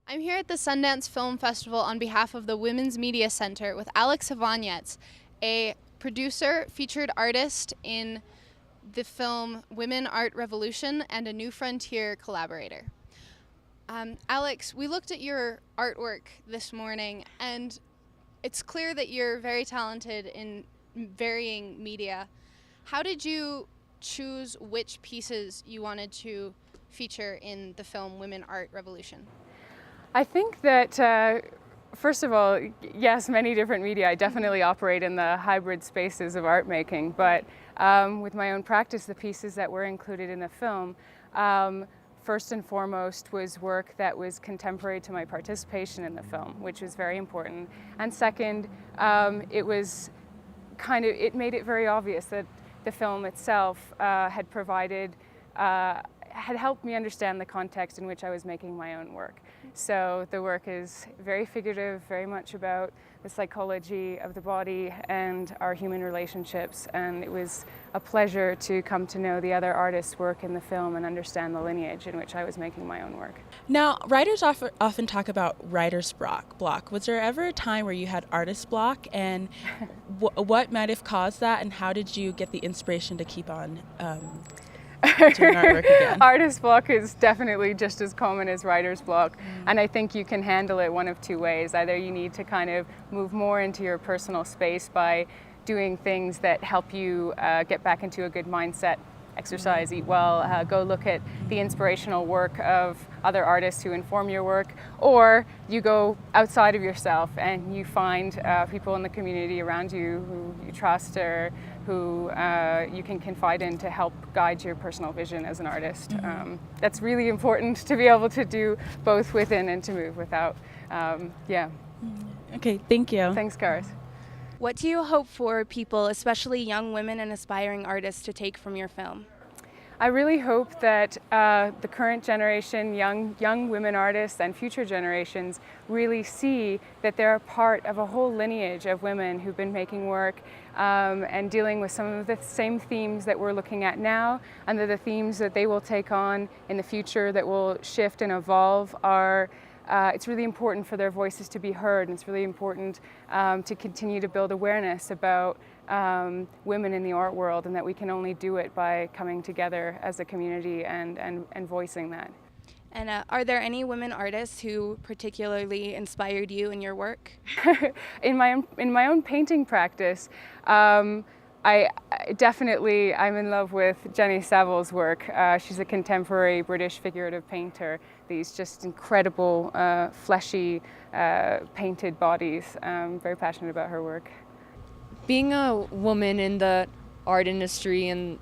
I'm here at the Sundance Film Festival on behalf of the Women's Media Center with Alex Chowaniec, a producer, featured artist in the film Women Art Revolution, and a New Frontier collaborator. Alex, we looked at your artwork this morning, and it's clear that you're very talented in varying media. How did you choose which pieces you wanted to feature in the film Women Art Revolution? I think that, first of all, yes, many different media. I definitely operate in the hybrid spaces of art making, but with my own practice, the pieces that were included in the film, first and foremost was work that was contemporary to my participation in the film, which was very important. And second, it made it very obvious that the film itself had helped me understand the context in which I was making my own work. So the work is very figurative, very much about the psychology of the body and our human relationships, and it was a pleasure to come to know the other artists' work in the film and understand the lineage in which I was making my own work. Now, writers often talk about writer's block. Was there ever a time where you had artist block, and what might have caused that, and how did you get the inspiration to keep on doing artwork again? Artist block is definitely just as common as writer's block, and I think you can handle it one of two ways. Either you need to kind of move more into your personal space by doing things that help you get back into a good mindset, exercise, eat well, go look at the inspirational work of other artists who inform your work, or you go outside of yourself and you find people in the community around you who you trust or who you can confide in to help guide your personal vision as an artist. That's really important to be able to do both within and to move without. Okay, thank you. Thanks, Garth. What do you hope for people, especially young women and aspiring artists, to take from your film? I really hope that the current generation, young women artists and future generations really see that they're a part of a whole lineage of women who've been making work and dealing with some of the same themes that we're looking at now, and that the themes that they will take on in the future that will shift and evolve are it's really important for their voices to be heard, and it's really important to continue to build awareness about women in the art world, and that we can only do it by coming together as a community and voicing that. And are there any women artists who particularly inspired you in your work? In my own painting practice, I'm in love with Jenny Saville's work. She's a contemporary British figurative painter. These just incredible, fleshy, painted bodies. I'm very passionate about her work. Being a woman in the art industry and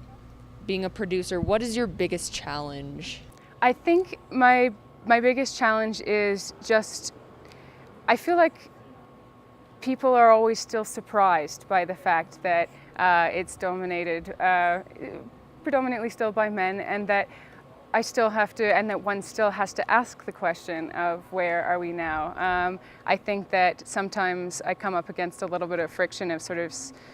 being a producer, what is your biggest challenge? I think my biggest challenge is just, I feel like people are always still surprised by the fact that it's dominated predominantly still by men, and that one still has to ask the question of where are we now. I think that sometimes I come up against a little bit of friction of sort of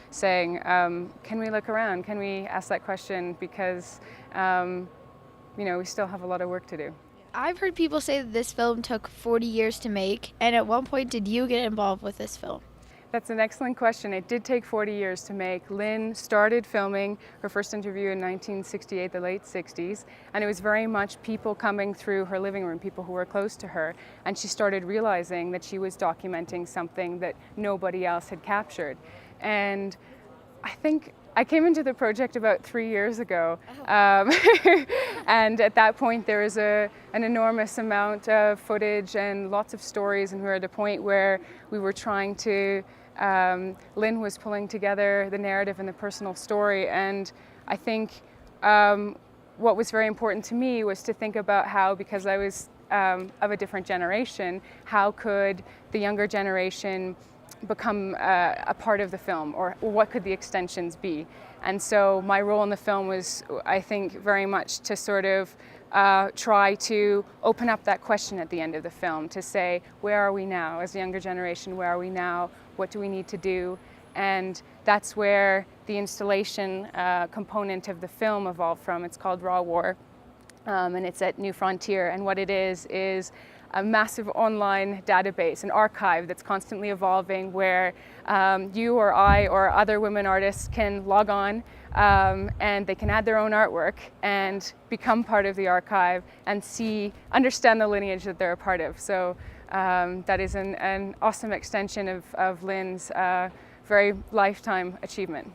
saying, can we look around? Can we ask that question? Because we still have a lot of work to do. I've heard people say that this film took 40 years to make, and at one point did you get involved with this film? That's an excellent question. It did take 40 years to make. Lynn started filming her first interview in 1968, the late 60s, and it was very much people coming through her living room, people who were close to her, and she started realizing that she was documenting something that nobody else had captured. And I think I came into the project about 3 years ago, and at that point there was an enormous amount of footage and lots of stories, and we were at a point where we were trying to, Lynn was pulling together the narrative and the personal story, and I think what was very important to me was to think about how, because I was of a different generation, how could the younger generation become a part of the film, or what could the extensions be? And so my role in the film was, I think, very much to sort of try to open up that question at the end of the film, to say, where are we now as a younger generation? Where are we now? What do we need to do? And that's where the installation component of the film evolved from. It's called Raw War, and it's at New Frontier. And what it is a massive online database, an archive that's constantly evolving, where you or I or other women artists can log on and they can add their own artwork and become part of the archive and understand the lineage that they're a part of. So that is an awesome extension of Lynn's very lifetime achievement.